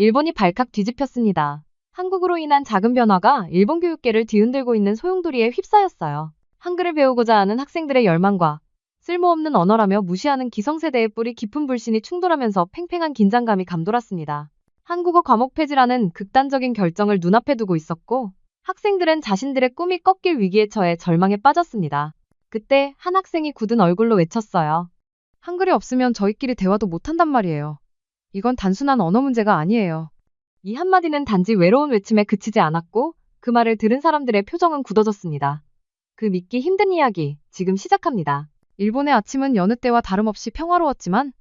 일본이 발칵 뒤집혔습니다. 한국으로 인한 작은 변화가 일본 교육계를 뒤흔들고 있는 소용돌이에 휩싸였어요. 한글을 배우고자 하는 학생들의 열망과 쓸모없는 언어라며 무시하는 기성세대의 뿌리 깊은 불신이 충돌하면서 팽팽한 긴장감이 감돌았습니다. 한국어 과목 폐지라는 극단적인 결정을 눈앞에 두고 있었고 학생들은 자신들의 꿈이 꺾일 위기에 처해 절망에 빠졌습니다. 그때 한 학생이 굳은 얼굴로 외쳤어요. 한글이 없으면 저희끼리 대화도 못한단 말이에요. 이건 단순한 언어 문제가 아니에요. 이 한마디는 단지 외로운 외침에 그치지 않았고 그 말을 들은 사람들의 표정은 굳어졌습니다. 그 믿기 힘든 이야기, 지금 시작합니다. 일본의 아침은 여느 때와 다름없이 평화로웠지만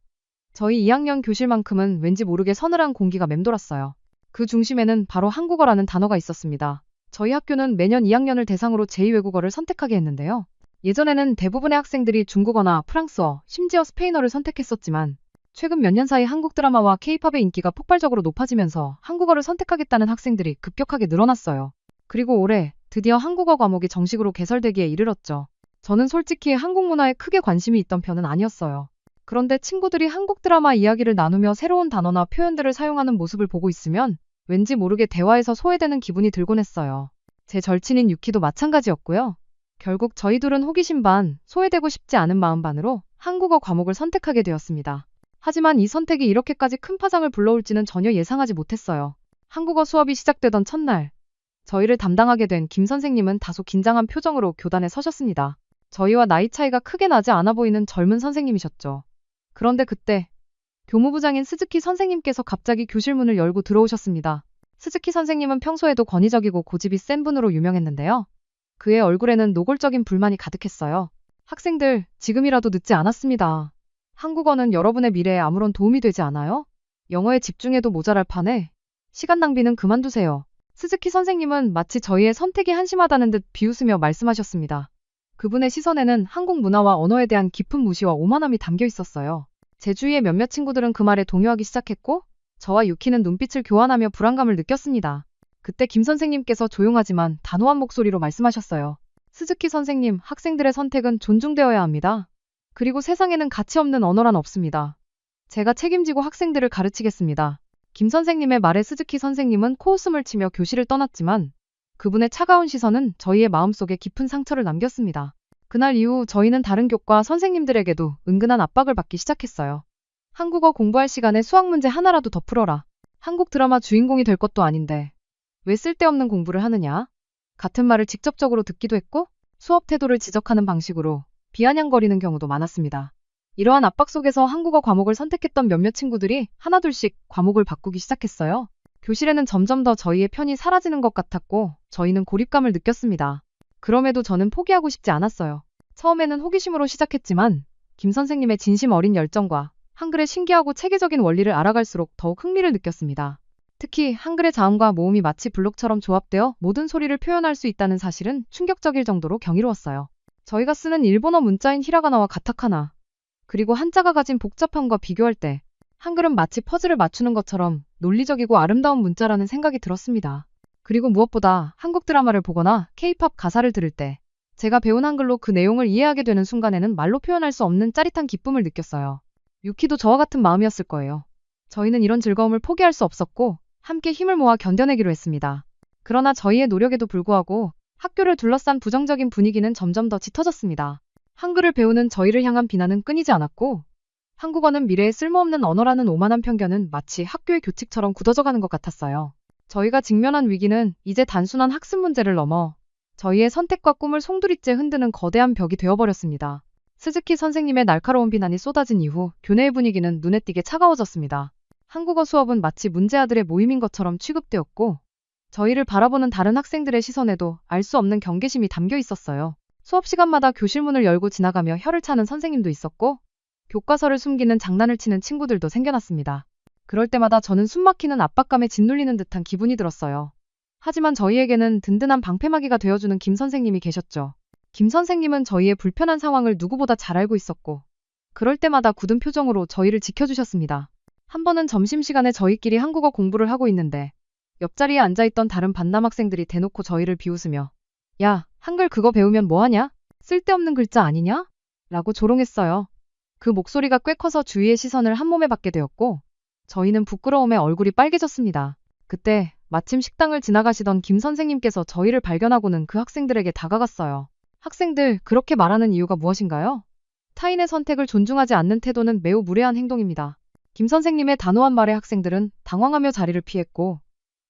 저희 2학년 교실만큼은 왠지 모르게 서늘한 공기가 맴돌았어요. 그 중심에는 바로 한국어라는 단어가 있었습니다. 저희 학교는 매년 2학년을 대상으로 제2외국어를 선택하게 했는데요. 예전에는 대부분의 학생들이 중국어나 프랑스어, 심지어 스페인어를 선택했었지만 최근 몇 년 사이 한국 드라마와 K-팝의 인기가 폭발적으로 높아지면서 한국어를 선택하겠다는 학생들이 급격하게 늘어났어요. 그리고 올해 드디어 한국어 과목이 정식으로 개설되기에 이르렀죠. 저는 솔직히 한국 문화에 크게 관심이 있던 편은 아니었어요. 그런데 친구들이 한국 드라마 이야기를 나누며 새로운 단어나 표현들을 사용하는 모습을 보고 있으면 왠지 모르게 대화에서 소외되는 기분이 들곤 했어요. 제 절친인 유키도 마찬가지였고요. 결국 저희 둘은 호기심 반, 소외되고 싶지 않은 마음 반으로 한국어 과목을 선택하게 되었습니다. 하지만 이 선택이 이렇게까지 큰 파장을 불러올지는 전혀 예상하지 못했어요. 한국어 수업이 시작되던 첫날, 저희를 담당하게 된 김 선생님은 다소 긴장한 표정으로 교단에 서셨습니다. 저희와 나이 차이가 크게 나지 않아 보이는 젊은 선생님이셨죠. 그런데 그때 교무부장인 스즈키 선생님께서 갑자기 교실 문을 열고 들어오셨습니다. 스즈키 선생님은 평소에도 권위적이고 고집이 센 분으로 유명했는데요. 그의 얼굴에는 노골적인 불만이 가득했어요. 학생들, 지금이라도 늦지 않았습니다. 한국어는 여러분의 미래에 아무런 도움이 되지 않아요? 영어에 집중해도 모자랄 판에 시간 낭비는 그만두세요. 스즈키 선생님은 마치 저희의 선택이 한심하다는 듯 비웃으며 말씀하셨습니다. 그분의 시선에는 한국 문화와 언어에 대한 깊은 무시와 오만함이 담겨 있었어요. 제 주위의 몇몇 친구들은 그 말에 동요하기 시작했고 저와 유키는 눈빛을 교환하며 불안감을 느꼈습니다. 그때 김 선생님께서 조용하지만 단호한 목소리로 말씀하셨어요. 스즈키 선생님, 학생들의 선택은 존중되어야 합니다. 그리고 세상에는 가치 없는 언어란 없습니다. 제가 책임지고 학생들을 가르치겠습니다. 김 선생님의 말에 스즈키 선생님은 코웃음을 치며 교실을 떠났지만 그분의 차가운 시선은 저희의 마음속에 깊은 상처를 남겼습니다. 그날 이후 저희는 다른 교과 선생님들에게도 은근한 압박을 받기 시작했어요. 한국어 공부할 시간에 수학 문제 하나라도 더 풀어라. 한국 드라마 주인공이 될 것도 아닌데 왜 쓸데없는 공부를 하느냐? 같은 말을 직접적으로 듣기도 했고 수업 태도를 지적하는 방식으로 비아냥거리는 경우도 많았습니다. 이러한 압박 속에서 한국어 과목을 선택했던 몇몇 친구들이 하나둘씩 과목을 바꾸기 시작했어요. 교실에는 점점 더 저희의 편이 사라지는 것 같았고 저희는 고립감을 느꼈습니다. 그럼에도 저는 포기하고 싶지 않았어요. 처음에는 호기심으로 시작했지만 김 선생님의 진심 어린 열정과 한글의 신기하고 체계적인 원리를 알아갈수록 더욱 흥미를 느꼈습니다. 특히 한글의 자음과 모음이 마치 블록처럼 조합되어 모든 소리를 표현할 수 있다는 사실은 충격적일 정도로 경이로웠어요. 저희가 쓰는 일본어 문자인 히라가나와 가타카나, 그리고 한자가 가진 복잡함과 비교할 때 한글은 마치 퍼즐을 맞추는 것처럼 논리적이고 아름다운 문자라는 생각이 들었습니다. 그리고 무엇보다 한국 드라마를 보거나 K-팝 가사를 들을 때 제가 배운 한글로 그 내용을 이해하게 되는 순간에는 말로 표현할 수 없는 짜릿한 기쁨을 느꼈어요. 유키도 저와 같은 마음이었을 거예요. 저희는 이런 즐거움을 포기할 수 없었고 함께 힘을 모아 견뎌내기로 했습니다. 그러나 저희의 노력에도 불구하고 학교를 둘러싼 부정적인 분위기는 점점 더 짙어졌습니다. 한글을 배우는 저희를 향한 비난은 끊이지 않았고 한국어는 미래에 쓸모없는 언어라는 오만한 편견은 마치 학교의 교칙처럼 굳어져가는 것 같았어요. 저희가 직면한 위기는 이제 단순한 학습 문제를 넘어 저희의 선택과 꿈을 송두리째 흔드는 거대한 벽이 되어버렸습니다. 스즈키 선생님의 날카로운 비난이 쏟아진 이후 교내의 분위기는 눈에 띄게 차가워졌습니다. 한국어 수업은 마치 문제아들의 모임인 것처럼 취급되었고 저희를 바라보는 다른 학생들의 시선에도 알 수 없는 경계심이 담겨 있었어요. 수업 시간마다 교실 문을 열고 지나가며 혀를 차는 선생님도 있었고 교과서를 숨기는 장난을 치는 친구들도 생겨났습니다. 그럴 때마다 저는 숨막히는 압박감에 짓눌리는 듯한 기분이 들었어요. 하지만 저희에게는 든든한 방패막이가 되어주는 김 선생님이 계셨죠. 김 선생님은 저희의 불편한 상황을 누구보다 잘 알고 있었고 그럴 때마다 굳은 표정으로 저희를 지켜주셨습니다. 한 번은 점심시간에 저희끼리 한국어 공부를 하고 있는데 옆자리에 앉아있던 다른 반남 학생들이 대놓고 저희를 비웃으며 야, 한글 그거 배우면 뭐하냐? 쓸데없는 글자 아니냐? 라고 조롱했어요. 그 목소리가 꽤 커서 주위의 시선을 한몸에 받게 되었고 저희는 부끄러움에 얼굴이 빨개졌습니다. 그때 마침 식당을 지나가시던 김 선생님께서 저희를 발견하고는 그 학생들에게 다가갔어요. 학생들, 그렇게 말하는 이유가 무엇인가요? 타인의 선택을 존중하지 않는 태도는 매우 무례한 행동입니다. 김 선생님의 단호한 말에 학생들은 당황하며 자리를 피했고,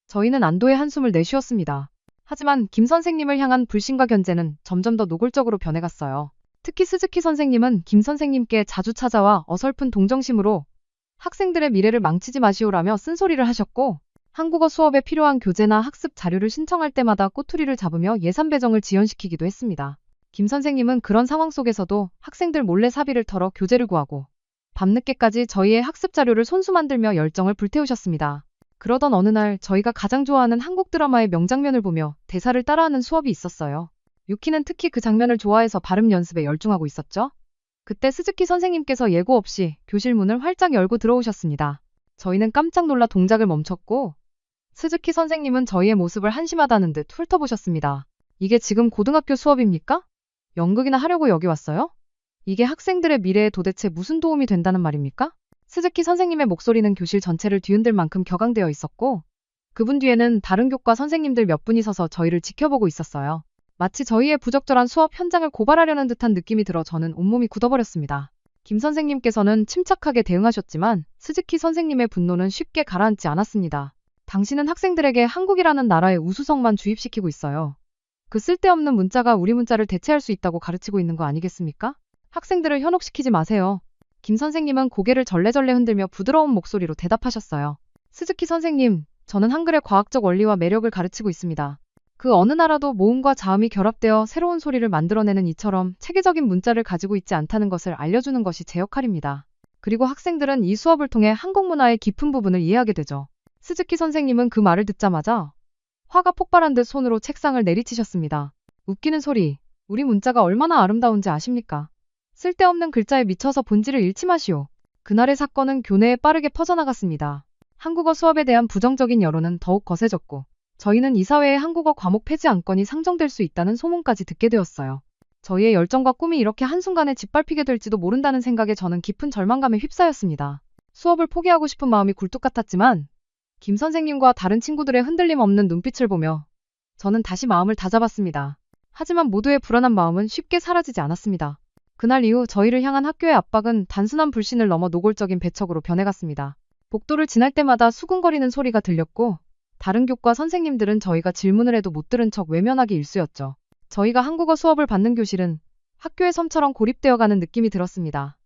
저희는 안도의 한숨을 내쉬었습니다. 하지만 김 선생님을 향한 불신과 견제는 점점 더 노골적으로 변해갔어요. 특히 스즈키 선생님은 김 선생님께 자주 찾아와 어설픈 동정심으로 학생들의 미래를 망치지 마시오라며 쓴소리를 하셨고, 한국어 수업에 필요한 교재나 학습 자료를 신청할 때마다 꼬투리를 잡으며 예산 배정을 지연시키기도 했습니다. 김 선생님은 그런 상황 속에서도 학생들 몰래 사비를 털어 교재를 구하고 밤늦게까지 저희의 학습 자료를 손수 만들며 열정을 불태우셨습니다. 그러던 어느 날 저희가 가장 좋아하는 한국 드라마의 명장면을 보며 대사를 따라하는 수업이 있었어요. 유키는 특히 그 장면을 좋아해서 발음 연습에 열중하고 있었죠. 그때 스즈키 선생님께서 예고 없이 교실 문을 활짝 열고 들어오셨습니다. 저희는 깜짝 놀라 동작을 멈췄고 스즈키 선생님은 저희의 모습을 한심하다는 듯 훑어보셨습니다. 이게 지금 고등학교 수업입니까? 연극이나 하려고 여기 왔어요? 이게 학생들의 미래에 도대체 무슨 도움이 된다는 말입니까? 스즈키 선생님의 목소리는 교실 전체를 뒤흔들 만큼 격앙되어 있었고 그분 뒤에는 다른 교과 선생님들 몇 분이 서서 저희를 지켜보고 있었어요. 마치 저희의 부적절한 수업 현장을 고발하려는 듯한 느낌이 들어 저는 온몸이 굳어버렸습니다. 김 선생님께서는 침착하게 대응하셨지만 스즈키 선생님의 분노는 쉽게 가라앉지 않았습니다. 당신은 학생들에게 한국이라는 나라의 우수성만 주입시키고 있어요. 그 쓸데없는 문자가 우리 문자를 대체할 수 있다고 가르치고 있는 거 아니겠습니까? 학생들을 현혹시키지 마세요. 김 선생님은 고개를 절레절레 흔들며 부드러운 목소리로 대답하셨어요. 스즈키 선생님, 저는 한글의 과학적 원리와 매력을 가르치고 있습니다. 그 어느 나라도 모음과 자음이 결합되어 새로운 소리를 만들어내는 이처럼 체계적인 문자를 가지고 있지 않다는 것을 알려주는 것이 제 역할입니다. 그리고 학생들은 이 수업을 통해 한국 문화의 깊은 부분을 이해하게 되죠. 스즈키 선생님은 그 말을 듣자마자 화가 폭발한 듯 손으로 책상을 내리치셨습니다. 웃기는 소리, 우리 문자가 얼마나 아름다운지 아십니까? 쓸데없는 글자에 미쳐서 본질을 잃지 마시오. 그날의 사건은 교내에 빠르게 퍼져나갔습니다. 한국어 수업에 대한 부정적인 여론은 더욱 거세졌고 저희는 이사회에 한국어 과목 폐지 안건이 상정될 수 있다는 소문까지 듣게 되었어요. 저희의 열정과 꿈이 이렇게 한순간에 짓밟히게 될지도 모른다는 생각에 저는 깊은 절망감에 휩싸였습니다. 수업을 포기하고 싶은 마음이 굴뚝 같았지만 김 선생님과 다른 친구들의 흔들림 없는 눈빛을 보며 저는 다시 마음을 다잡았습니다. 하지만 모두의 불안한 마음은 쉽게 사라지지 않았습니다. 그날 이후 저희를 향한 학교의 압박은 단순한 불신을 넘어 노골적인 배척으로 변해갔습니다. 복도를 지날 때마다 수근거리는 소리가 들렸고 다른 교과 선생님들은 저희가 질문을 해도 못 들은 척 외면하기 일쑤였죠. 저희가 한국어 수업을 받는 교실은 학교의 섬처럼 고립되어가는 느낌이 들었습니다.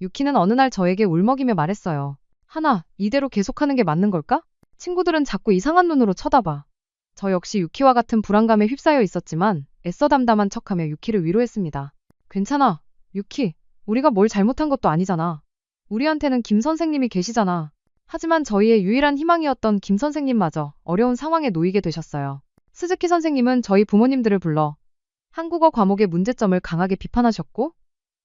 유키는 어느 날 저에게 울먹이며 말했어요. 하나, 이대로 계속하는 게 맞는 걸까? 친구들은 자꾸 이상한 눈으로 쳐다봐. 저 역시 유키와 같은 불안감에 휩싸여 있었지만 애써 담담한 척하며 유키를 위로했습니다. 괜찮아, 유키. 우리가 뭘 잘못한 것도 아니잖아. 우리한테는 김 선생님이 계시잖아. 하지만 저희의 유일한 희망이었던 김 선생님마저 어려운 상황에 놓이게 되셨어요. 스즈키 선생님은 저희 부모님들을 불러 한국어 과목의 문제점을 강하게 비판하셨고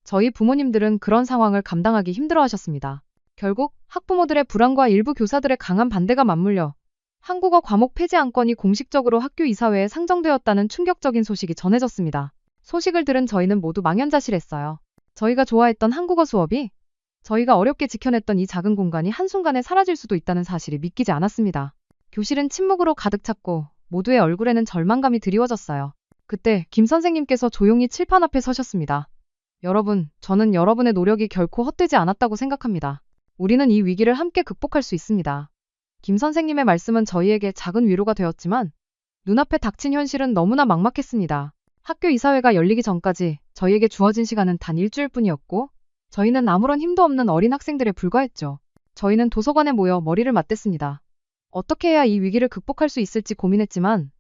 저희 부모님들은 그런 상황을 감당하기 힘들어하셨습니다. 결국 학부모들의 불안과 일부 교사들의 강한 반대가 맞물려 한국어 과목 폐지 안건이 공식적으로 학교 이사회에 상정되었다는 충격적인 소식이 전해졌습니다. 소식을 들은 저희는 모두 망연자실했어요. 저희가 좋아했던 한국어 수업이 저희가 어렵게 지켜냈던 이 작은 공간이 한순간에 사라질 수도 있다는 사실이 믿기지 않았습니다. 교실은 침묵으로 가득 찼고 모두의 얼굴에는 절망감이 드리워졌어요. 그때 김 선생님께서 조용히 칠판 앞에 서셨습니다. 여러분, 저는 여러분의 노력이 결코 헛되지 않았다고 생각합니다. 우리는 이 위기를 함께 극복할 수 있습니다. 김 선생님의 말씀은 저희에게 작은 위로가 되었지만 눈앞에 닥친 현실은 너무나 막막했습니다. 학교 이사회가 열리기 전까지 저희에게 주어진 시간은 단 일주일뿐이었고 저희는 아무런 힘도 없는 어린 학생들에 불과했죠. 저희는 도서관에 모여 머리를 맞댔습니다. 어떻게 해야 이 위기를 극복할 수 있을지 고민했지만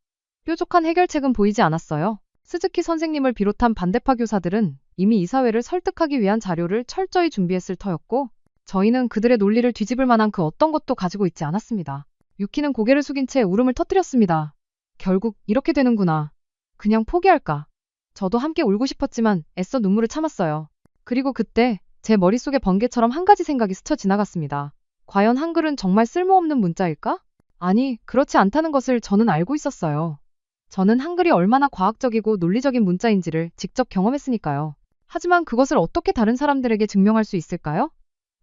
뾰족한 해결책은 보이지 않았어요. 스즈키 선생님을 비롯한 반대파 교사들은 이미 이사회를 설득하기 위한 자료를 철저히 준비했을 터였고 저희는 그들의 논리를 뒤집을 만한 그 어떤 것도 가지고 있지 않았습니다. 유키는 고개를 숙인 채 울음을 터뜨렸습니다. 결국 이렇게 되는구나. 그냥 포기할까? 저도 함께 울고 싶었지만 애써 눈물을 참았어요. 그리고 그때 제 머릿속에 번개처럼 한 가지 생각이 스쳐 지나갔습니다. 과연 한글은 정말 쓸모없는 문자일까? 아니, 그렇지 않다는 것을 저는 알고 있었어요. 저는 한글이 얼마나 과학적이고 논리적인 문자인지를 직접 경험했으니까요. 하지만 그것을 어떻게 다른 사람들에게 증명할 수 있을까요?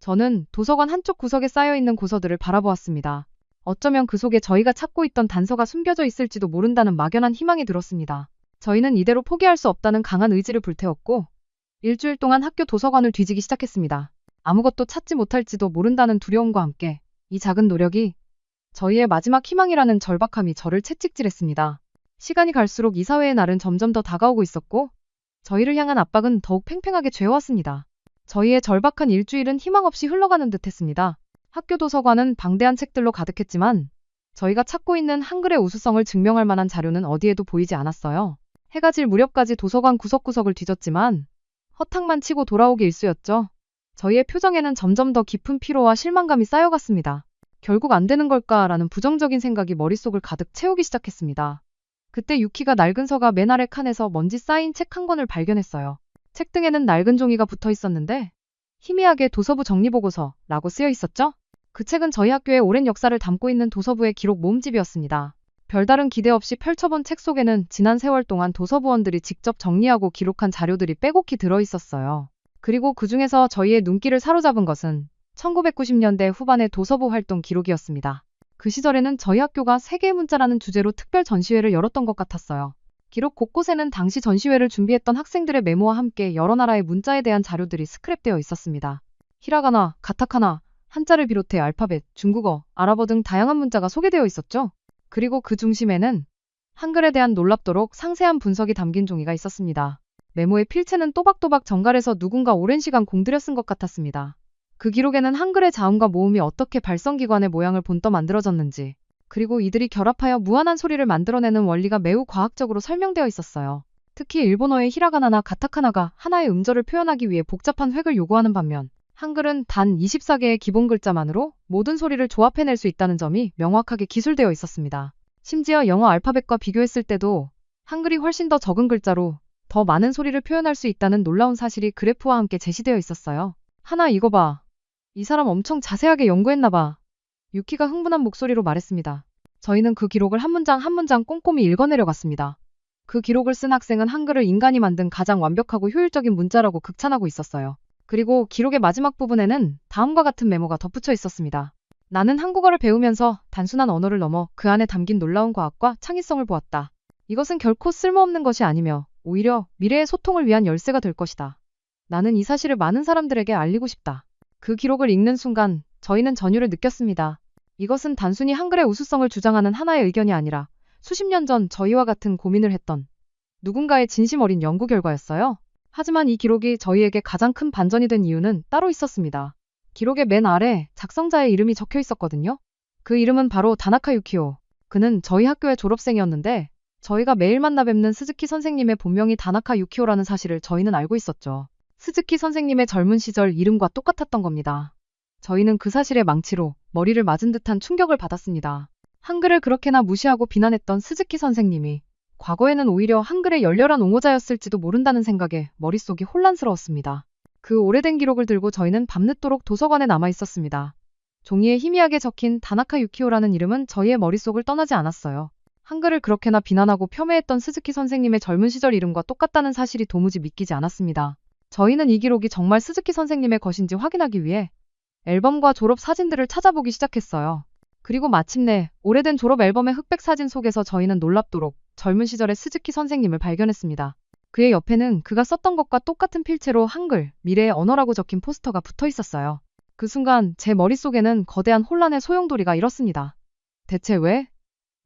저는 도서관 한쪽 구석에 쌓여있는 고서들을 바라보았습니다. 어쩌면 그 속에 저희가 찾고 있던 단서가 숨겨져 있을지도 모른다는 막연한 희망이 들었습니다. 저희는 이대로 포기할 수 없다는 강한 의지를 불태웠고 일주일 동안 학교 도서관을 뒤지기 시작했습니다. 아무것도 찾지 못할지도 모른다는 두려움과 함께 이 작은 노력이 저희의 마지막 희망이라는 절박함이 저를 채찍질했습니다. 시간이 갈수록 이사회의 날은 점점 더 다가오고 있었고 저희를 향한 압박은 더욱 팽팽하게 죄어왔습니다. 저희의 절박한 일주일은 희망 없이 흘러가는 듯했습니다. 학교 도서관은 방대한 책들로 가득했지만 저희가 찾고 있는 한글의 우수성을 증명할 만한 자료는 어디에도 보이지 않았어요. 해가 질 무렵까지 도서관 구석구석을 뒤졌지만 허탕만 치고 돌아오기 일쑤였죠. 저희의 표정에는 점점 더 깊은 피로와 실망감이 쌓여갔습니다. 결국 안 되는 걸까라는 부정적인 생각이 머릿속을 가득 채우기 시작했습니다. 그때 유키가 낡은 서가 맨 아래 칸에서 먼지 쌓인 책 한 권을 발견했어요. 책 등에는 낡은 종이가 붙어 있었는데 희미하게 도서부 정리보고서라고 쓰여 있었죠? 그 책은 저희 학교의 오랜 역사를 담고 있는 도서부의 기록 모음집이었습니다. 별다른 기대 없이 펼쳐본 책 속에는 지난 세월 동안 도서부원들이 직접 정리하고 기록한 자료들이 빼곡히 들어있었어요. 그리고 그 중에서 저희의 눈길을 사로잡은 것은 1990년대 후반의 도서부 활동 기록이었습니다. 그 시절에는 저희 학교가 세계의 문자라는 주제로 특별 전시회를 열었던 것 같았어요. 기록 곳곳에는 당시 전시회를 준비했던 학생들의 메모와 함께 여러 나라의 문자에 대한 자료들이 스크랩되어 있었습니다. 히라가나, 가타카나, 한자를 비롯해 알파벳, 중국어, 아랍어 등 다양한 문자가 소개되어 있었죠. 그리고 그 중심에는 한글에 대한 놀랍도록 상세한 분석이 담긴 종이가 있었습니다. 메모의 필체는 또박또박 정갈해서 누군가 오랜 시간 공들여 쓴 것 같았습니다. 그 기록에는 한글의 자음과 모음이 어떻게 발성기관의 모양을 본떠 만들어졌는지, 그리고 이들이 결합하여 무한한 소리를 만들어내는 원리가 매우 과학적으로 설명되어 있었어요. 특히 일본어의 히라가나나 가타카나가 하나의 음절을 표현하기 위해 복잡한 획을 요구하는 반면 한글은 단 24개의 기본 글자만으로 모든 소리를 조합해낼 수 있다는 점이 명확하게 기술되어 있었습니다. 심지어 영어 알파벳과 비교했을 때도 한글이 훨씬 더 적은 글자로 더 많은 소리를 표현할 수 있다는 놀라운 사실이 그래프와 함께 제시되어 있었어요. 하나 이거 봐. 이 사람 엄청 자세하게 연구했나 봐. 유키가 흥분한 목소리로 말했습니다. 저희는 그 기록을 한 문장 한 문장 꼼꼼히 읽어내려갔습니다. 그 기록을 쓴 학생은 한글을 인간이 만든 가장 완벽하고 효율적인 문자라고 극찬하고 있었어요. 그리고 기록의 마지막 부분에는 다음과 같은 메모가 덧붙여 있었습니다. 나는 한국어를 배우면서 단순한 언어를 넘어 그 안에 담긴 놀라운 과학과 창의성을 보았다. 이것은 결코 쓸모없는 것이 아니며 오히려 미래의 소통을 위한 열쇠가 될 것이다. 나는 이 사실을 많은 사람들에게 알리고 싶다. 그 기록을 읽는 순간 저희는 전율을 느꼈습니다. 이것은 단순히 한글의 우수성을 주장하는 하나의 의견이 아니라 수십 년 전 저희와 같은 고민을 했던 누군가의 진심 어린 연구 결과였어요. 하지만 이 기록이 저희에게 가장 큰 반전이 된 이유는 따로 있었습니다. 기록의 맨 아래 작성자의 이름이 적혀 있었거든요. 그 이름은 바로 다나카 유키오. 그는 저희 학교의 졸업생이었는데 저희가 매일 만나 뵙는 스즈키 선생님의 본명이 다나카 유키오라는 사실을 저희는 알고 있었죠. 스즈키 선생님의 젊은 시절 이름과 똑같았던 겁니다. 저희는 그 사실의 망치로 머리를 맞은 듯한 충격을 받았습니다. 한글을 그렇게나 무시하고 비난했던 스즈키 선생님이 과거에는 오히려 한글의 열렬한 옹호자였을지도 모른다는 생각에 머릿속이 혼란스러웠습니다. 그 오래된 기록을 들고 저희는 밤늦도록 도서관에 남아 있었습니다. 종이에 희미하게 적힌 다나카 유키오라는 이름은 저희의 머릿속을 떠나지 않았어요. 한글을 그렇게나 비난하고 폄훼했던 스즈키 선생님의 젊은 시절 이름과 똑같다는 사실이 도무지 믿기지 않았습니다. 저희는 이 기록이 정말 스즈키 선생님의 것인지 확인하기 위해 앨범과 졸업 사진들을 찾아보기 시작했어요. 그리고 마침내 오래된 졸업 앨범의 흑백 사진 속에서 저희는 놀랍도록 젊은 시절의 스즈키 선생님을 발견했습니다. 그의 옆에는 그가 썼던 것과 똑같은 필체로 한글, 미래의 언어라고 적힌 포스터가 붙어 있었어요. 그 순간 제 머릿속에는 거대한 혼란의 소용돌이가 일었습니다. 대체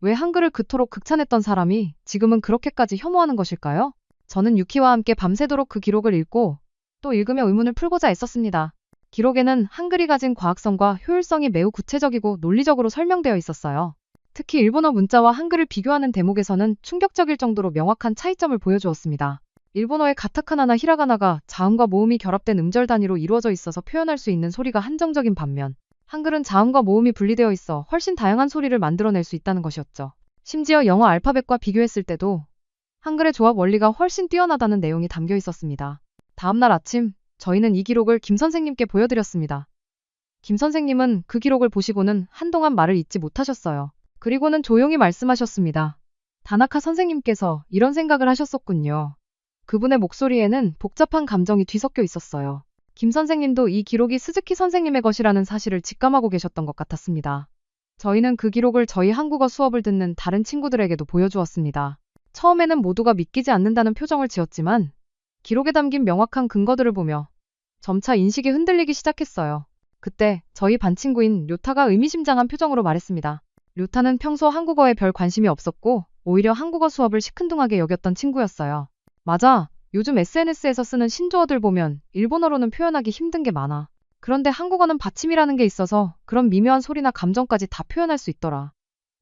왜 한글을 그토록 극찬했던 사람이 지금은 그렇게까지 혐오하는 것일까요? 저는 유키와 함께 밤새도록 그 기록을 읽고 또 읽으며 의문을 풀고자 애썼습니다. 기록에는 한글이 가진 과학성과 효율성이 매우 구체적이고 논리적으로 설명되어 있었어요. 특히 일본어 문자와 한글을 비교하는 대목에서는 충격적일 정도로 명확한 차이점을 보여주었습니다. 일본어의 가타카나나 히라가나가 자음과 모음이 결합된 음절 단위로 이루어져 있어서 표현할 수 있는 소리가 한정적인 반면 한글은 자음과 모음이 분리되어 있어 훨씬 다양한 소리를 만들어낼 수 있다는 것이었죠. 심지어 영어 알파벳과 비교했을 때도 한글의 조합 원리가 훨씬 뛰어나다는 내용이 담겨 있었습니다. 다음날 아침 저희는 이 기록을 김 선생님께 보여드렸습니다. 김 선생님은 그 기록을 보시고는 한동안 말을 잇지 못하셨어요. 그리고는 조용히 말씀하셨습니다. 다나카 선생님께서 이런 생각을 하셨었군요. 그분의 목소리에는 복잡한 감정이 뒤섞여 있었어요. 김 선생님도 이 기록이 스즈키 선생님의 것이라는 사실을 직감하고 계셨던 것 같았습니다. 저희는 그 기록을 저희 한국어 수업을 듣는 다른 친구들에게도 보여주었습니다. 처음에는 모두가 믿기지 않는다는 표정을 지었지만 기록에 담긴 명확한 근거들을 보며 점차 인식이 흔들리기 시작했어요. 그때 저희 반 친구인 료타가 의미심장한 표정으로 말했습니다. 료타는 평소 한국어에 별 관심이 없었고 오히려 한국어 수업을 시큰둥하게 여겼던 친구였어요. 맞아. 요즘 SNS에서 쓰는 신조어들 보면 일본어로는 표현하기 힘든 게 많아. 그런데 한국어는 받침이라는 게 있어서 그런 미묘한 소리나 감정까지 다 표현할 수 있더라.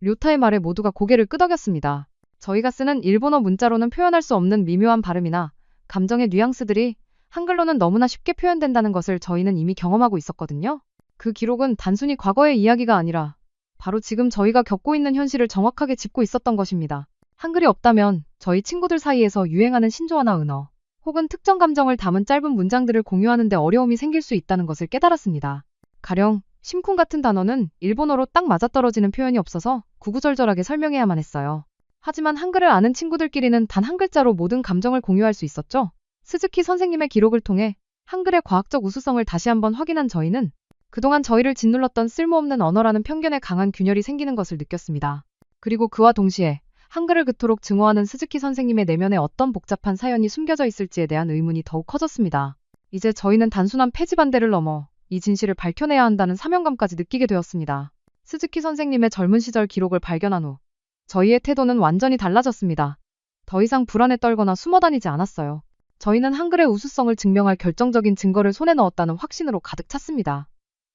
료타의 말에 모두가 고개를 끄덕였습니다. 저희가 쓰는 일본어 문자로는 표현할 수 없는 미묘한 발음이나 감정의 뉘앙스들이 한글로는 너무나 쉽게 표현된다는 것을 저희는 이미 경험하고 있었거든요. 그 기록은 단순히 과거의 이야기가 아니라 바로 지금 저희가 겪고 있는 현실을 정확하게 짚고 있었던 것입니다. 한글이 없다면 저희 친구들 사이에서 유행하는 신조어나 은어, 혹은 특정 감정을 담은 짧은 문장들을 공유하는 데 어려움이 생길 수 있다는 것을 깨달았습니다. 가령 심쿵 같은 단어는 일본어로 딱 맞아떨어지는 표현이 없어서 구구절절하게 설명해야만 했어요. 하지만 한글을 아는 친구들끼리는 단 한 글자로 모든 감정을 공유할 수 있었죠. 스즈키 선생님의 기록을 통해 한글의 과학적 우수성을 다시 한번 확인한 저희는 그동안 저희를 짓눌렀던 쓸모없는 언어라는 편견에 강한 균열이 생기는 것을 느꼈습니다. 그리고 그와 동시에 한글을 그토록 증오하는 스즈키 선생님의 내면에 어떤 복잡한 사연이 숨겨져 있을지에 대한 의문이 더욱 커졌습니다. 이제 저희는 단순한 폐지 반대를 넘어 이 진실을 밝혀내야 한다는 사명감까지 느끼게 되었습니다. 스즈키 선생님의 젊은 시절 기록을 발견한 후 저희의 태도는 완전히 달라졌습니다. 더 이상 불안에 떨거나 숨어 다니지 않았어요. 저희는 한글의 우수성을 증명할 결정적인 증거를 손에 넣었다는 확신으로 가득 찼습니다.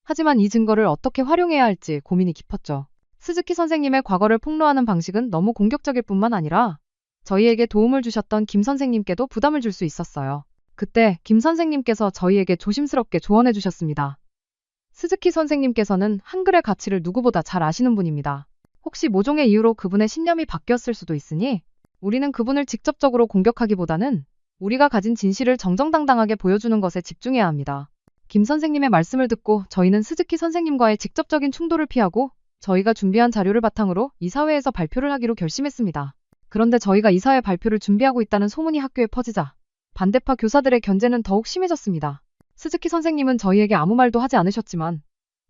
하지만 이 증거를 어떻게 활용해야 할지 고민이 깊었죠. 스즈키 선생님의 과거를 폭로하는 방식은 너무 공격적일 뿐만 아니라 저희에게 도움을 주셨던 김 선생님께도 부담을 줄 수 있었어요. 그때 김 선생님께서 저희에게 조심스럽게 조언해 주셨습니다. 스즈키 선생님께서는 한글의 가치를 누구보다 잘 아시는 분입니다. 혹시 모종의 이유로 그분의 신념이 바뀌었을 수도 있으니 우리는 그분을 직접적으로 공격하기보다는 우리가 가진 진실을 정정당당하게 보여주는 것에 집중해야 합니다. 김 선생님의 말씀을 듣고 저희는 스즈키 선생님과의 직접적인 충돌을 피하고 저희가 준비한 자료를 바탕으로 이사회에서 발표를 하기로 결심했습니다. 그런데 저희가 이사회 발표를 준비하고 있다는 소문이 학교에 퍼지자 반대파 교사들의 견제는 더욱 심해졌습니다. 스즈키 선생님은 저희에게 아무 말도 하지 않으셨지만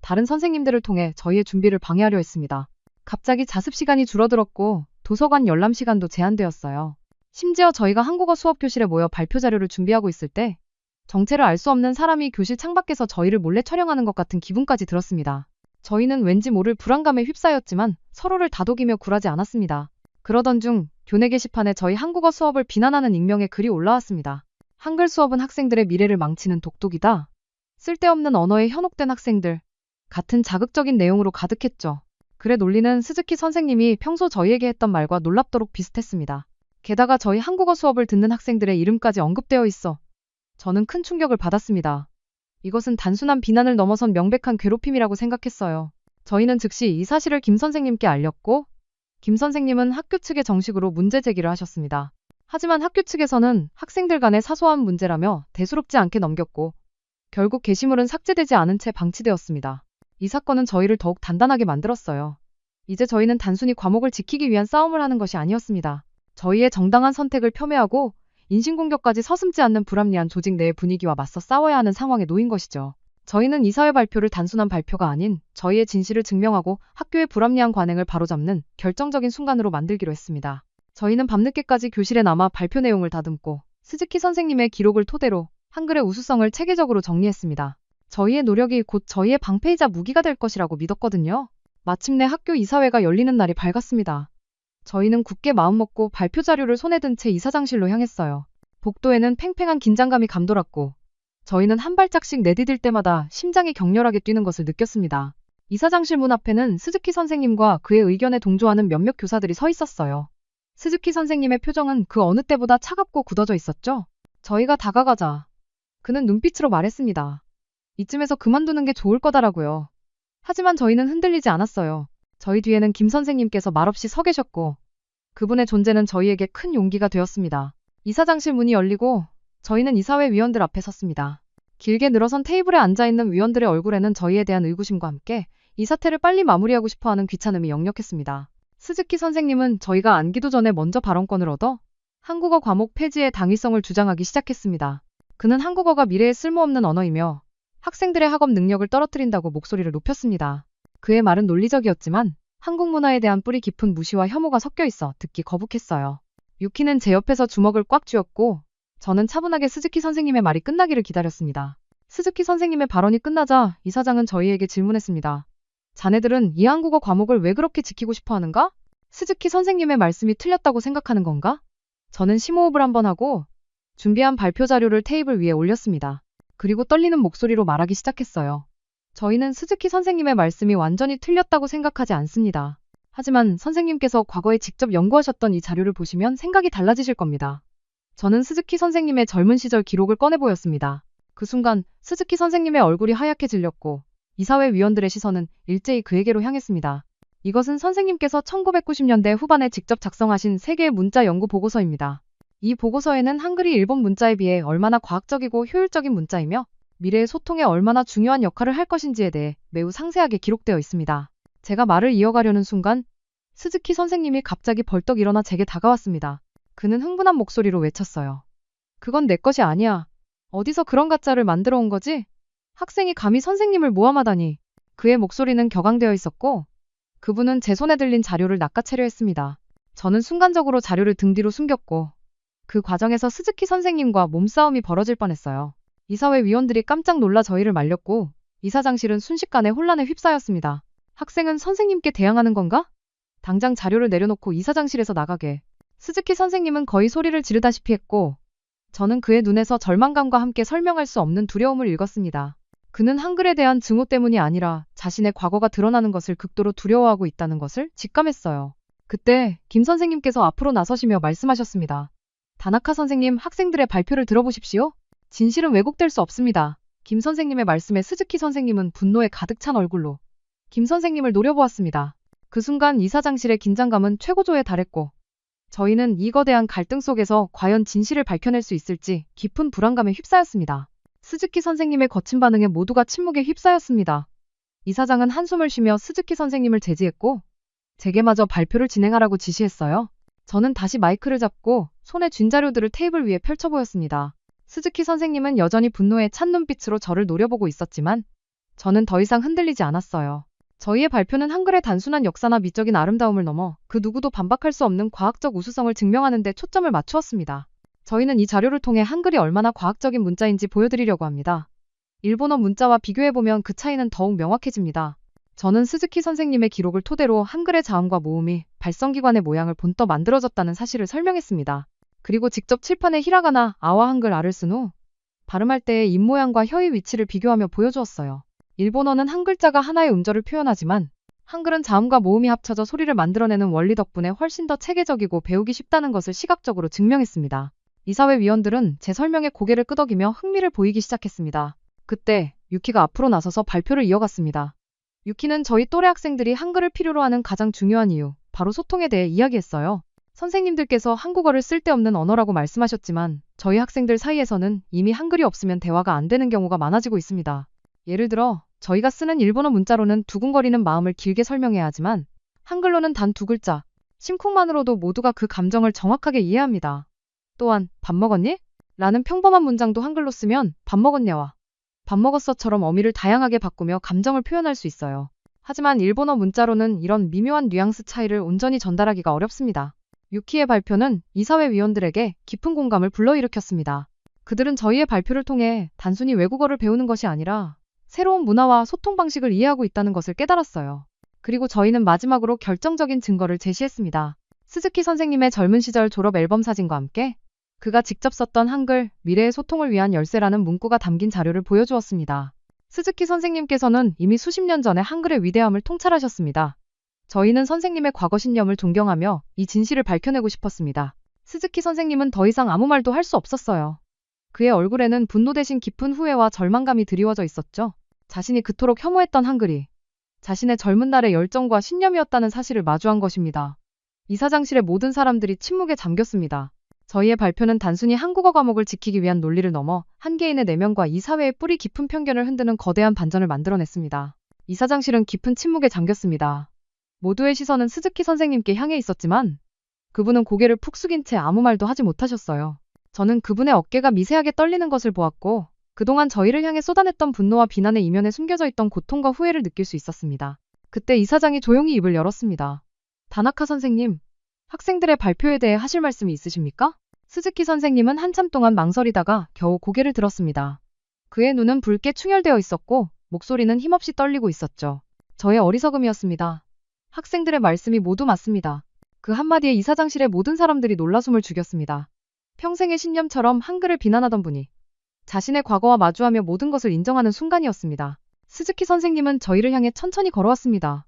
다른 선생님들을 통해 저희의 준비를 방해하려 했습니다. 갑자기 자습 시간이 줄어들었고 도서관 열람 시간도 제한되었어요. 심지어 저희가 한국어 수업 교실에 모여 발표 자료를 준비하고 있을 때 정체를 알 수 없는 사람이 교실 창밖에서 저희를 몰래 촬영하는 것 같은 기분까지 들었습니다. 저희는 왠지 모를 불안감에 휩싸였지만 서로를 다독이며 굴하지 않았습니다. 그러던 중 교내 게시판에 저희 한국어 수업을 비난하는 익명의 글이 올라왔습니다. 한글 수업은 학생들의 미래를 망치는 독독이다. 쓸데없는 언어에 현혹된 학생들. 같은 자극적인 내용으로 가득했죠. 글의 논리는 스즈키 선생님이 평소 저희에게 했던 말과 놀랍도록 비슷했습니다. 게다가 저희 한국어 수업을 듣는 학생들의 이름까지 언급되어 있어 저는 큰 충격을 받았습니다. 이것은 단순한 비난을 넘어선 명백한 괴롭힘이라고 생각했어요. 저희는 즉시 이 사실을 김 선생님께 알렸고 김 선생님은 학교 측에 정식으로 문제 제기를 하셨습니다. 하지만 학교 측에서는 학생들 간의 사소한 문제라며 대수롭지 않게 넘겼고 결국 게시물은 삭제되지 않은 채 방치되었습니다. 이 사건은 저희를 더욱 단단하게 만들었어요. 이제 저희는 단순히 과목을 지키기 위한 싸움을 하는 것이 아니었습니다. 저희의 정당한 선택을 폄훼하고 인신공격까지 서슴지 않는 불합리한 조직 내의 분위기와 맞서 싸워야 하는 상황에 놓인 것이죠. 저희는 이사회 발표를 단순한 발표가 아닌 저희의 진실을 증명하고 학교의 불합리한 관행을 바로잡는 결정적인 순간으로 만들기로 했습니다. 저희는 밤늦게까지 교실에 남아 발표 내용을 다듬고 스즈키 선생님의 기록을 토대로 한글의 우수성을 체계적으로 정리했습니다. 저희의 노력이 곧 저희의 방패이자 무기가 될 것이라고 믿었거든요. 마침내 학교 이사회가 열리는 날이 밝았습니다. 저희는 굳게 마음먹고 발표 자료를 손에 든 채 이사장실로 향했어요. 복도에는 팽팽한 긴장감이 감돌았고 저희는 한 발짝씩 내디딜 때마다 심장이 격렬하게 뛰는 것을 느꼈습니다. 이사장실 문 앞에는 스즈키 선생님과 그의 의견에 동조하는 몇몇 교사들이 서 있었어요. 스즈키 선생님의 표정은 그 어느 때보다 차갑고 굳어져 있었죠. 저희가 다가가자 그는 눈빛으로 말했습니다. 이쯤에서 그만두는 게 좋을 거다라고요. 하지만 저희는 흔들리지 않았어요. 저희 뒤에는 김 선생님께서 말없이 서 계셨고 그분의 존재는 저희에게 큰 용기가 되었습니다. 이사장실 문이 열리고 저희는 이사회 위원들 앞에 섰습니다. 길게 늘어선 테이블에 앉아있는 위원들의 얼굴에는 저희에 대한 의구심과 함께 이 사태를 빨리 마무리하고 싶어하는 귀찮음이 역력했습니다. 스즈키 선생님은 저희가 앉기도 전에 먼저 발언권을 얻어 한국어 과목 폐지의 당위성을 주장하기 시작했습니다. 그는 한국어가 미래에 쓸모없는 언어이며 학생들의 학업 능력을 떨어뜨린다고 목소리를 높였습니다. 그의 말은 논리적이었지만 한국 문화에 대한 뿌리 깊은 무시와 혐오가 섞여 있어 듣기 거북했어요. 유키는 제 옆에서 주먹을 꽉 쥐었고 저는 차분하게 스즈키 선생님의 말이 끝나기를 기다렸습니다. 스즈키 선생님의 발언이 끝나자 이사장은 저희에게 질문했습니다. 자네들은 이 한국어 과목을 왜 그렇게 지키고 싶어 하는가? 스즈키 선생님의 말씀이 틀렸다고 생각하는 건가? 저는 심호흡을 한번 하고 준비한 발표 자료를 테이블 위에 올렸습니다. 그리고 떨리는 목소리로 말하기 시작했어요. 저희는 스즈키 선생님의 말씀이 완전히 틀렸다고 생각하지 않습니다. 하지만 선생님께서 과거에 직접 연구하셨던 이 자료를 보시면 생각이 달라지실 겁니다. 저는 스즈키 선생님의 젊은 시절 기록을 꺼내 보였습니다. 그 순간 스즈키 선생님의 얼굴이 하얗게 질렸고 이사회 위원들의 시선은 일제히 그에게로 향했습니다. 이것은 선생님께서 1990년대 후반에 직접 작성하신 세계의 문자 연구 보고서입니다. 이 보고서에는 한글이 일본 문자에 비해 얼마나 과학적이고 효율적인 문자이며 미래의 소통에 얼마나 중요한 역할을 할 것인지에 대해 매우 상세하게 기록되어 있습니다. 제가 말을 이어가려는 순간 스즈키 선생님이 갑자기 벌떡 일어나 제게 다가왔습니다. 그는 흥분한 목소리로 외쳤어요. 그건 내 것이 아니야. 어디서 그런 가짜를 만들어 온 거지? 학생이 감히 선생님을 모함하다니. 그의 목소리는 격앙되어 있었고 그분은 제 손에 들린 자료를 낚아채려 했습니다. 저는 순간적으로 자료를 등 뒤로 숨겼고 그 과정에서 스즈키 선생님과 몸싸움이 벌어질 뻔했어요. 이사회 위원들이 깜짝 놀라 저희를 말렸고 이사장실은 순식간에 혼란에 휩싸였습니다. 학생은 선생님께 대항하는 건가? 당장 자료를 내려놓고 이사장실에서 나가게. 스즈키 선생님은 거의 소리를 지르다시피 했고 저는 그의 눈에서 절망감과 함께 설명할 수 없는 두려움을 읽었습니다. 그는 한글에 대한 증오 때문이 아니라 자신의 과거가 드러나는 것을 극도로 두려워하고 있다는 것을 직감했어요. 그때 김 선생님께서 앞으로 나서시며 말씀하셨습니다. 다나카 선생님, 학생들의 발표를 들어보십시오. 진실은 왜곡될 수 없습니다. 김 선생님의 말씀에 스즈키 선생님은 분노에 가득 찬 얼굴로 김 선생님을 노려보았습니다. 그 순간 이사장실의 긴장감은 최고조에 달했고 저희는 이 거대한 갈등 속에서 과연 진실을 밝혀낼 수 있을지 깊은 불안감에 휩싸였습니다. 스즈키 선생님의 거친 반응에 모두가 침묵에 휩싸였습니다. 이사장은 한숨을 쉬며 스즈키 선생님을 제지했고 제게마저 발표를 진행하라고 지시했어요. 저는 다시 마이크를 잡고 손에 쥔 자료들을 테이블 위에 펼쳐 보였습니다. 스즈키 선생님은 여전히 분노에 찬 눈빛으로 저를 노려보고 있었지만 저는 더 이상 흔들리지 않았어요. 저희의 발표는 한글의 단순한 역사나 미적인 아름다움을 넘어 그 누구도 반박할 수 없는 과학적 우수성을 증명하는 데 초점을 맞추었습니다. 저희는 이 자료를 통해 한글이 얼마나 과학적인 문자인지 보여드리려고 합니다. 일본어 문자와 비교해보면 그 차이는 더욱 명확해집니다. 저는 스즈키 선생님의 기록을 토대로 한글의 자음과 모음이 발성기관의 모양을 본떠 만들어졌다는 사실을 설명했습니다. 그리고 직접 칠판에 히라가나 아와 한글 아를 쓴 후 발음할 때의 입모양과 혀의 위치를 비교하며 보여주었어요. 일본어는 한 글자가 하나의 음절을 표현하지만 한글은 자음과 모음이 합쳐져 소리를 만들어내는 원리 덕분에 훨씬 더 체계적이고 배우기 쉽다는 것을 시각적으로 증명했습니다. 이사회 위원들은 제 설명에 고개를 끄덕이며 흥미를 보이기 시작했습니다. 그때 유키가 앞으로 나서서 발표를 이어갔습니다. 유키는 저희 또래 학생들이 한글을 필요로 하는 가장 중요한 이유, 바로 소통에 대해 이야기했어요. 선생님들께서 한국어를 쓸데없는 언어라고 말씀하셨지만 저희 학생들 사이에서는 이미 한글이 없으면 대화가 안 되는 경우가 많아지고 있습니다. 예를 들어 저희가 쓰는 일본어 문자로는 두근거리는 마음을 길게 설명해야 하지만 한글로는 단 두 글자, 심쿵만으로도 모두가 그 감정을 정확하게 이해합니다. 또한 밥 먹었니? 라는 평범한 문장도 한글로 쓰면 밥 먹었냐와 밥 먹었어처럼 어미를 다양하게 바꾸며 감정을 표현할 수 있어요. 하지만 일본어 문자로는 이런 미묘한 뉘앙스 차이를 온전히 전달하기가 어렵습니다. 유키의 발표는 이사회 위원들에게 깊은 공감을 불러일으켰습니다. 그들은 저희의 발표를 통해 단순히 외국어를 배우는 것이 아니라 새로운 문화와 소통 방식을 이해하고 있다는 것을 깨달았어요. 그리고 저희는 마지막으로 결정적인 증거를 제시했습니다. 스즈키 선생님의 젊은 시절 졸업 앨범 사진과 함께 그가 직접 썼던 한글, 미래의 소통을 위한 열쇠라는 문구가 담긴 자료를 보여주었습니다. 스즈키 선생님께서는 이미 수십 년 전에 한글의 위대함을 통찰하셨습니다. 저희는 선생님의 과거 신념을 존경하며 이 진실을 밝혀내고 싶었습니다. 스즈키 선생님은 더 이상 아무 말도 할 수 없었어요. 그의 얼굴에는 분노 대신 깊은 후회와 절망감이 드리워져 있었죠. 자신이 그토록 혐오했던 한글이 자신의 젊은 날의 열정과 신념이었다는 사실을 마주한 것입니다. 이사장실의 모든 사람들이 침묵에 잠겼습니다. 저희의 발표는 단순히 한국어 과목을 지키기 위한 논리를 넘어 한 개인의 내면과 이 사회의 뿌리 깊은 편견을 흔드는 거대한 반전을 만들어냈습니다. 이사장실은 깊은 침묵에 잠겼습니다. 모두의 시선은 스즈키 선생님께 향해 있었지만 그분은 고개를 푹 숙인 채 아무 말도 하지 못하셨어요. 저는 그분의 어깨가 미세하게 떨리는 것을 보았고, 그동안 저희를 향해 쏟아냈던 분노와 비난의 이면에 숨겨져 있던 고통과 후회를 느낄 수 있었습니다. 그때 이사장이 조용히 입을 열었습니다. 다나카 선생님, 학생들의 발표에 대해 하실 말씀이 있으십니까? 스즈키 선생님은 한참 동안 망설이다가 겨우 고개를 들었습니다. 그의 눈은 붉게 충혈되어 있었고 목소리는 힘없이 떨리고 있었죠. 저의 어리석음이었습니다. 학생들의 말씀이 모두 맞습니다. 그 한마디에 이사장실의 모든 사람들이 놀라숨을 죽였습니다. 평생의 신념처럼 한글을 비난하던 분이 자신의 과거와 마주하며 모든 것을 인정하는 순간이었습니다. 스즈키 선생님은 저희를 향해 천천히 걸어왔습니다.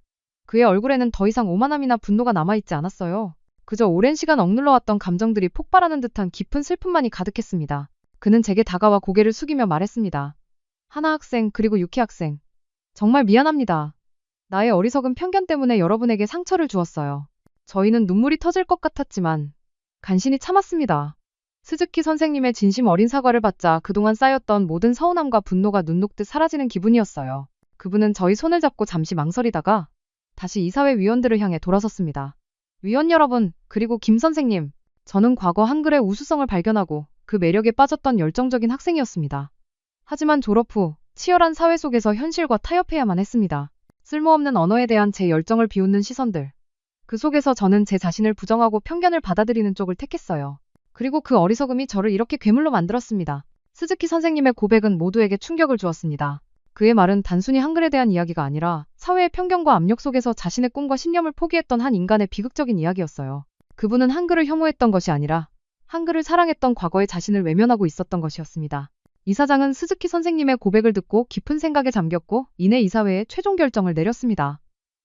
그의 얼굴에는 더 이상 오만함이나 분노가 남아있지 않았어요. 그저 오랜 시간 억눌러왔던 감정들이 폭발하는 듯한 깊은 슬픔만이 가득했습니다. 그는 제게 다가와 고개를 숙이며 말했습니다. 하나 학생 그리고 유키 학생. 정말 미안합니다. 나의 어리석은 편견 때문에 여러분에게 상처를 주었어요. 저희는 눈물이 터질 것 같았지만 간신히 참았습니다. 스즈키 선생님의 진심 어린 사과를 받자 그동안 쌓였던 모든 서운함과 분노가 눈 녹듯 사라지는 기분이었어요. 그분은 저희 손을 잡고 잠시 망설이다가 다시 이사회 위원들을 향해 돌아섰습니다. 위원 여러분, 그리고 김 선생님, 저는 과거 한글의 우수성을 발견하고 그 매력에 빠졌던 열정적인 학생이었습니다. 하지만 졸업 후 치열한 사회 속에서 현실과 타협해야만 했습니다. 쓸모없는 언어에 대한 제 열정을 비웃는 시선들. 그 속에서 저는 제 자신을 부정하고 편견을 받아들이는 쪽을 택했어요. 그리고 그 어리석음이 저를 이렇게 괴물로 만들었습니다. 스즈키 선생님의 고백은 모두에게 충격을 주었습니다. 그의 말은 단순히 한글에 대한 이야기가 아니라 사회의 편견과 압력 속에서 자신의 꿈과 신념을 포기했던 한 인간의 비극적인 이야기였어요. 그분은 한글을 혐오했던 것이 아니라 한글을 사랑했던 과거의 자신을 외면하고 있었던 것이었습니다. 이사장은 스즈키 선생님의 고백을 듣고 깊은 생각에 잠겼고 이내 이사회에 최종 결정을 내렸습니다.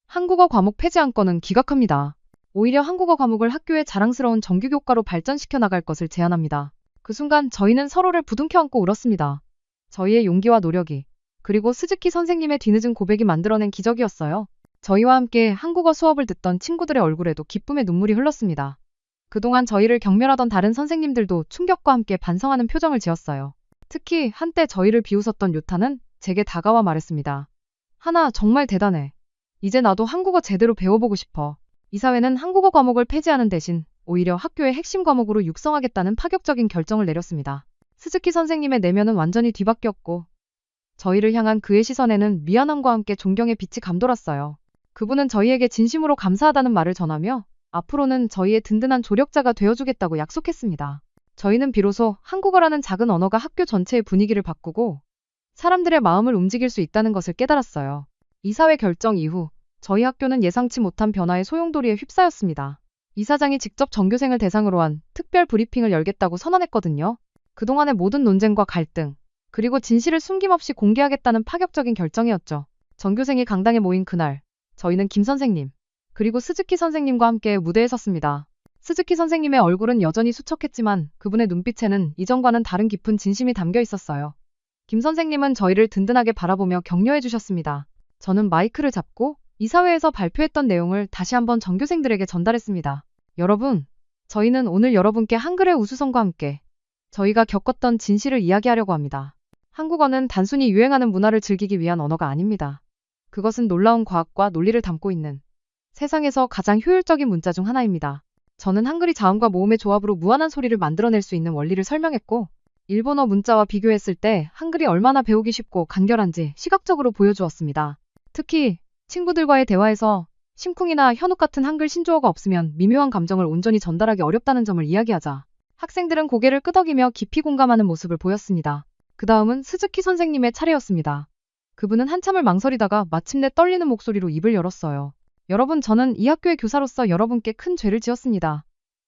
한국어 과목 폐지 안건은 기각합니다. 오히려 한국어 과목을 학교의 자랑스러운 정규 교과로 발전시켜 나갈 것을 제안합니다. 그 순간 저희는 서로를 부둥켜 안고 울었습니다. 저희의 용기와 노력이, 그리고 스즈키 선생님의 뒤늦은 고백이 만들어낸 기적이었어요. 저희와 함께 한국어 수업을 듣던 친구들의 얼굴에도 기쁨의 눈물이 흘렀습니다. 그동안 저희를 경멸하던 다른 선생님들도 충격과 함께 반성하는 표정을 지었어요. 특히 한때 저희를 비웃었던 요타는 제게 다가와 말했습니다. 하나, 정말 대단해. 이제 나도 한국어 제대로 배워보고 싶어. 이사회는 한국어 과목을 폐지하는 대신 오히려 학교의 핵심 과목으로 육성하겠다는 파격적인 결정을 내렸습니다. 스즈키 선생님의 내면은 완전히 뒤바뀌었고 저희를 향한 그의 시선에는 미안함과 함께 존경의 빛이 감돌았어요. 그분은 저희에게 진심으로 감사하다는 말을 전하며 앞으로는 저희의 든든한 조력자가 되어주겠다고 약속했습니다. 저희는 비로소 한국어라는 작은 언어가 학교 전체의 분위기를 바꾸고 사람들의 마음을 움직일 수 있다는 것을 깨달았어요. 이사회 결정 이후 저희 학교는 예상치 못한 변화의 소용돌이에 휩싸였습니다. 이사장이 직접 전교생을 대상으로 한 특별 브리핑을 열겠다고 선언했거든요. 그동안의 모든 논쟁과 갈등, 그리고 진실을 숨김없이 공개하겠다는 파격적인 결정이었죠. 전교생이 강당에 모인 그날, 저희는 김 선생님, 그리고 스즈키 선생님과 함께 무대에 섰습니다. 스즈키 선생님의 얼굴은 여전히 수척했지만 그분의 눈빛에는 이전과는 다른 깊은 진심이 담겨 있었어요. 김 선생님은 저희를 든든하게 바라보며 격려해 주셨습니다. 저는 마이크를 잡고 이사회에서 발표했던 내용을 다시 한번 전교생들에게 전달했습니다. 여러분, 저희는 오늘 여러분께 한글의 우수성과 함께 저희가 겪었던 진실을 이야기하려고 합니다. 한국어는 단순히 유행하는 문화를 즐기기 위한 언어가 아닙니다. 그것은 놀라운 과학과 논리를 담고 있는 세상에서 가장 효율적인 문자 중 하나입니다. 저는 한글이 자음과 모음의 조합으로 무한한 소리를 만들어낼 수 있는 원리를 설명했고 일본어 문자와 비교했을 때 한글이 얼마나 배우기 쉽고 간결한지 시각적으로 보여주었습니다. 특히 친구들과의 대화에서 심쿵이나 현욱 같은 한글 신조어가 없으면 미묘한 감정을 온전히 전달하기 어렵다는 점을 이야기하자 학생들은 고개를 끄덕이며 깊이 공감하는 모습을 보였습니다. 그 다음은 스즈키 선생님의 차례였습니다. 그분은 한참을 망설이다가 마침내 떨리는 목소리로 입을 열었어요. 여러분, 저는 이 학교의 교사로서 여러분께 큰 죄를 지었습니다.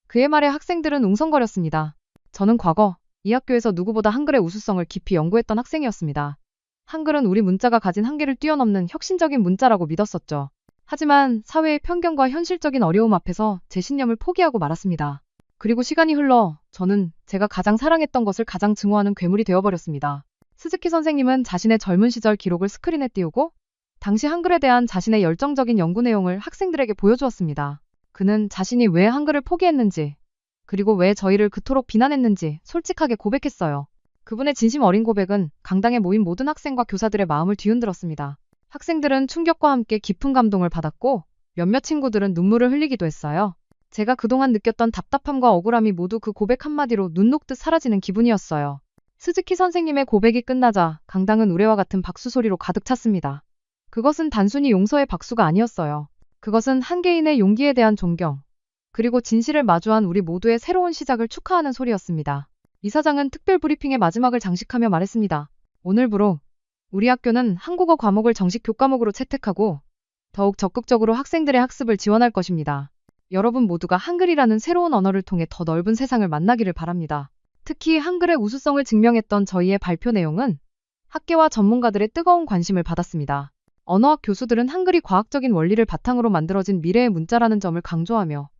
그의 말에 학생들은 웅성거렸습니다. 저는 과거 이 학교에서 누구보다 한글의 우수성을 깊이 연구했던 학생이었습니다. 한글은 우리 문자가 가진 한계를 뛰어넘는 혁신적인 문자라고 믿었었죠. 하지만 사회의 편견과 현실적인 어려움 앞에서 제 신념을 포기하고 말았습니다. 그리고 시간이 흘러 저는 제가 가장 사랑했던 것을 가장 증오하는 괴물이 되어버렸습니다. 스즈키 선생님은 자신의 젊은 시절 기록을 스크린에 띄우고 당시 한글에 대한 자신의 열정적인 연구 내용을 학생들에게 보여주었습니다. 그는 자신이 왜 한글을 포기했는지, 그리고 왜 저희를 그토록 비난했는지 솔직하게 고백했어요. 그분의 진심 어린 고백은 강당에 모인 모든 학생과 교사들의 마음을 뒤흔들었습니다. 학생들은 충격과 함께 깊은 감동을 받았고 몇몇 친구들은 눈물을 흘리기도 했어요. 제가 그동안 느꼈던 답답함과 억울함이 모두 그 고백 한마디로 눈 녹듯 사라지는 기분이었어요. 스즈키 선생님의 고백이 끝나자 강당은 우레와 같은 박수 소리로 가득 찼습니다. 그것은 단순히 용서의 박수가 아니었어요. 그것은 한 개인의 용기에 대한 존경, 그리고 진실을 마주한 우리 모두의 새로운 시작을 축하하는 소리였습니다. 이사장은 특별 브리핑의 마지막을 장식하며 말했습니다. 오늘부로 우리 학교는 한국어 과목을 정식 교과목으로 채택하고 더욱 적극적으로 학생들의 학습을 지원할 것입니다. 여러분 모두가 한글이라는 새로운 언어를 통해 더 넓은 세상을 만나기를 바랍니다. 특히 한글의 우수성을 증명했던 저희의 발표 내용은 학계와 전문가들의 뜨거운 관심을 받았습니다. 언어학 교수들은 한글이 과학적인 원리를 바탕으로 만들어진 미래의 문자라는 점을 강조하며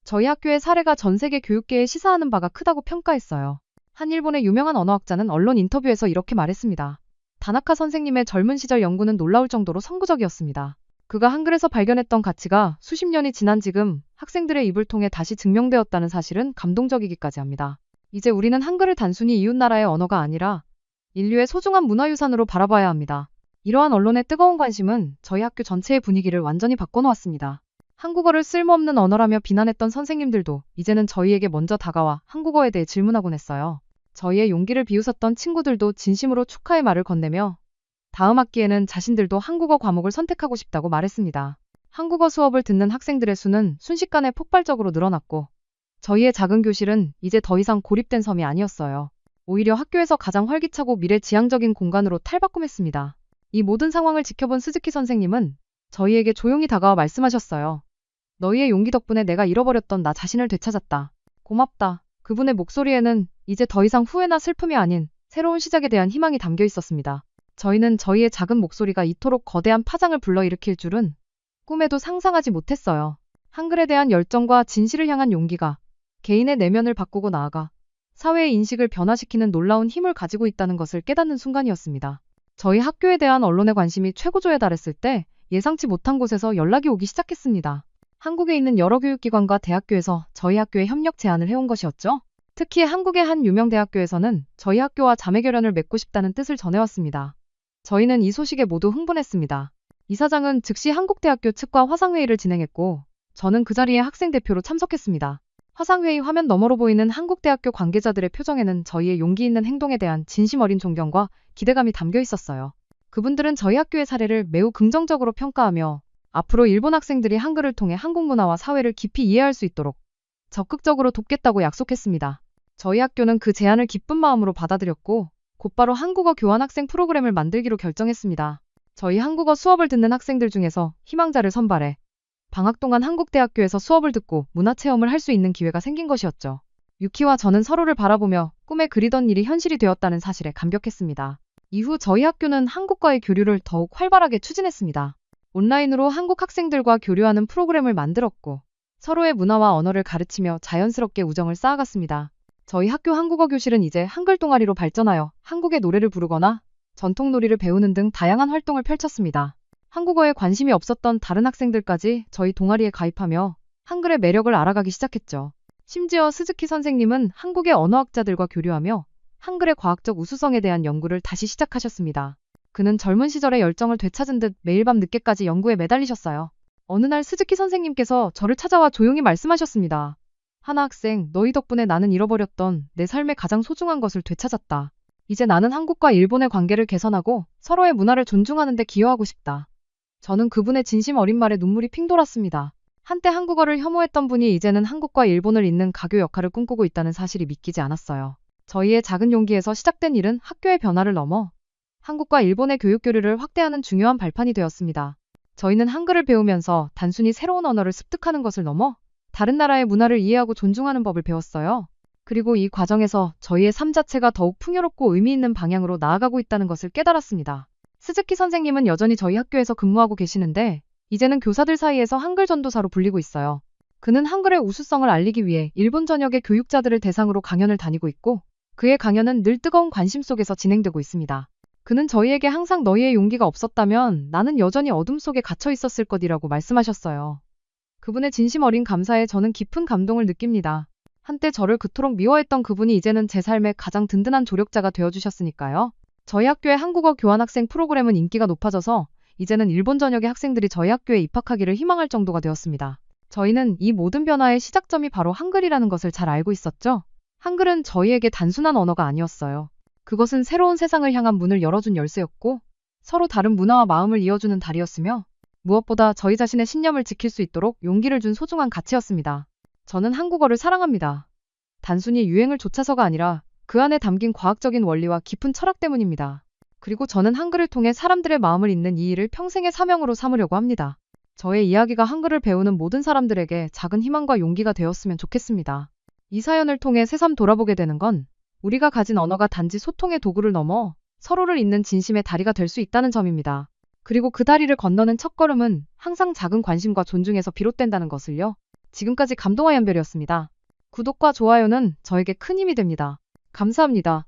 저희 학교의 사례가 전 세계 교육계에 시사하는 바가 크다고 평가했어요. 한 일본의 유명한 언어학자는 언론 인터뷰에서 이렇게 말했습니다. 다나카 선생님의 젊은 시절 연구는 놀라울 정도로 선구적이었습니다. 그가 한글에서 발견했던 가치가 수십 년이 지난 지금 학생들의 입을 통해 다시 증명되었다는 사실은 감동적이기까지 합니다. 이제 우리는 한글을 단순히 이웃나라의 언어가 아니라 인류의 소중한 문화유산으로 바라봐야 합니다. 이러한 언론의 뜨거운 관심은 저희 학교 전체의 분위기를 완전히 바꿔놓았습니다. 한국어를 쓸모없는 언어라며 비난했던 선생님들도 이제는 저희에게 먼저 다가와 한국어에 대해 질문하곤 했어요. 저희의 용기를 비웃었던 친구들도 진심으로 축하의 말을 건네며 다음 학기에는 자신들도 한국어 과목을 선택하고 싶다고 말했습니다. 한국어 수업을 듣는 학생들의 수는 순식간에 폭발적으로 늘어났고 저희의 작은 교실은 이제 더 이상 고립된 섬이 아니었어요. 오히려 학교에서 가장 활기차고 미래지향적인 공간으로 탈바꿈했습니다. 이 모든 상황을 지켜본 스즈키 선생님은 저희에게 조용히 다가와 말씀하셨어요. 너희의 용기 덕분에 내가 잃어버렸던 나 자신을 되찾았다. 고맙다. 그분의 목소리에는 이제 더 이상 후회나 슬픔이 아닌 새로운 시작에 대한 희망이 담겨 있었습니다. 저희는 저희의 작은 목소리가 이토록 거대한 파장을 불러일으킬 줄은 꿈에도 상상하지 못했어요. 한글에 대한 열정과 진실을 향한 용기가 개인의 내면을 바꾸고 나아가 사회의 인식을 변화시키는 놀라운 힘을 가지고 있다는 것을 깨닫는 순간이었습니다. 저희 학교에 대한 언론의 관심이 최고조에 달했을 때 예상치 못한 곳에서 연락이 오기 시작했습니다. 한국에 있는 여러 교육기관과 대학교에서 저희 학교에 협력 제안을 해온 것이었죠. 특히 한국의 한 유명 대학교에서는 저희 학교와 자매결연을 맺고 싶다는 뜻을 전해왔습니다. 저희는 이 소식에 모두 흥분했습니다. 이사장은 즉시 한국대학교 측과 화상회의를 진행했고 저는 그 자리에 학생 대표로 참석했습니다. 화상회의 화면 너머로 보이는 한국대학교 관계자들의 표정에는 저희의 용기 있는 행동에 대한 진심 어린 존경과 기대감이 담겨 있었어요. 그분들은 저희 학교의 사례를 매우 긍정적으로 평가하며 앞으로 일본 학생들이 한글을 통해 한국 문화와 사회를 깊이 이해할 수 있도록 적극적으로 돕겠다고 약속했습니다. 저희 학교는 그 제안을 기쁜 마음으로 받아들였고 곧바로 한국어 교환 학생 프로그램을 만들기로 결정했습니다. 저희 한국어 수업을 듣는 학생들 중에서 희망자를 선발해 방학 동안 한국대학교에서 수업을 듣고 문화체험을 할 수 있는 기회가 생긴 것이었죠. 유키와 저는 서로를 바라보며 꿈에 그리던 일이 현실이 되었다는 사실에 감격했습니다. 이후 저희 학교는 한국과의 교류를 더욱 활발하게 추진했습니다. 온라인으로 한국 학생들과 교류하는 프로그램을 만들었고 서로의 문화와 언어를 가르치며 자연스럽게 우정을 쌓아갔습니다. 저희 학교 한국어 교실은 이제 한글 동아리로 발전하여 한국의 노래를 부르거나 전통 놀이를 배우는 등 다양한 활동을 펼쳤습니다. 한국어에 관심이 없었던 다른 학생들까지 저희 동아리에 가입하며 한글의 매력을 알아가기 시작했죠. 심지어 스즈키 선생님은 한국의 언어학자들과 교류하며 한글의 과학적 우수성에 대한 연구를 다시 시작하셨습니다. 그는 젊은 시절의 열정을 되찾은 듯 매일 밤 늦게까지 연구에 매달리셨어요. 어느 날 스즈키 선생님께서 저를 찾아와 조용히 말씀하셨습니다. 하나 학생, 너희 덕분에 나는 잃어버렸던 내 삶의 가장 소중한 것을 되찾았다. 이제 나는 한국과 일본의 관계를 개선하고 서로의 문화를 존중하는 데 기여하고 싶다. 저는 그분의 진심 어린 말에 눈물이 핑 돌았습니다. 한때 한국어를 혐오했던 분이 이제는 한국과 일본을 잇는 가교 역할을 꿈꾸고 있다는 사실이 믿기지 않았어요. 저희의 작은 용기에서 시작된 일은 학교의 변화를 넘어 한국과 일본의 교육 교류를 확대하는 중요한 발판이 되었습니다. 저희는 한글을 배우면서 단순히 새로운 언어를 습득하는 것을 넘어 다른 나라의 문화를 이해하고 존중하는 법을 배웠어요. 그리고 이 과정에서 저희의 삶 자체가 더욱 풍요롭고 의미 있는 방향으로 나아가고 있다는 것을 깨달았습니다. 스즈키 선생님은 여전히 저희 학교에서 근무하고 계시는데 이제는 교사들 사이에서 한글 전도사로 불리고 있어요. 그는 한글의 우수성을 알리기 위해 일본 전역의 교육자들을 대상으로 강연을 다니고 있고 그의 강연은 늘 뜨거운 관심 속에서 진행되고 있습니다. 그는 저희에게 항상 너희의 용기가 없었다면 나는 여전히 어둠 속에 갇혀 있었을 것이라고 말씀하셨어요. 그분의 진심 어린 감사에 저는 깊은 감동을 느낍니다. 한때 저를 그토록 미워했던 그분이 이제는 제 삶의 가장 든든한 조력자가 되어주셨으니까요. 저희 학교의 한국어 교환학생 프로그램은 인기가 높아져서 이제는 일본 전역의 학생들이 저희 학교에 입학하기를 희망할 정도가 되었습니다. 저희는 이 모든 변화의 시작점이 바로 한글이라는 것을 잘 알고 있었죠. 한글은 저희에게 단순한 언어가 아니었어요. 그것은 새로운 세상을 향한 문을 열어준 열쇠였고, 서로 다른 문화와 마음을 이어주는 다리였으며, 무엇보다 저희 자신의 신념을 지킬 수 있도록 용기를 준 소중한 가치였습니다. 저는 한국어를 사랑합니다. 단순히 유행을 좇아서가 아니라 그 안에 담긴 과학적인 원리와 깊은 철학 때문입니다. 그리고 저는 한글을 통해 사람들의 마음을 잇는 이 일을 평생의 사명으로 삼으려고 합니다. 저의 이야기가 한글을 배우는 모든 사람들에게 작은 희망과 용기가 되었으면 좋겠습니다. 이 사연을 통해 새삼 돌아보게 되는 건 우리가 가진 언어가 단지 소통의 도구를 넘어 서로를 잇는 진심의 다리가 될 수 있다는 점입니다. 그리고 그 다리를 건너는 첫걸음은 항상 작은 관심과 존중에서 비롯된다는 것을요. 지금까지 감동화 연별이었습니다. 구독과 좋아요는 저에게 큰 힘이 됩니다. 감사합니다.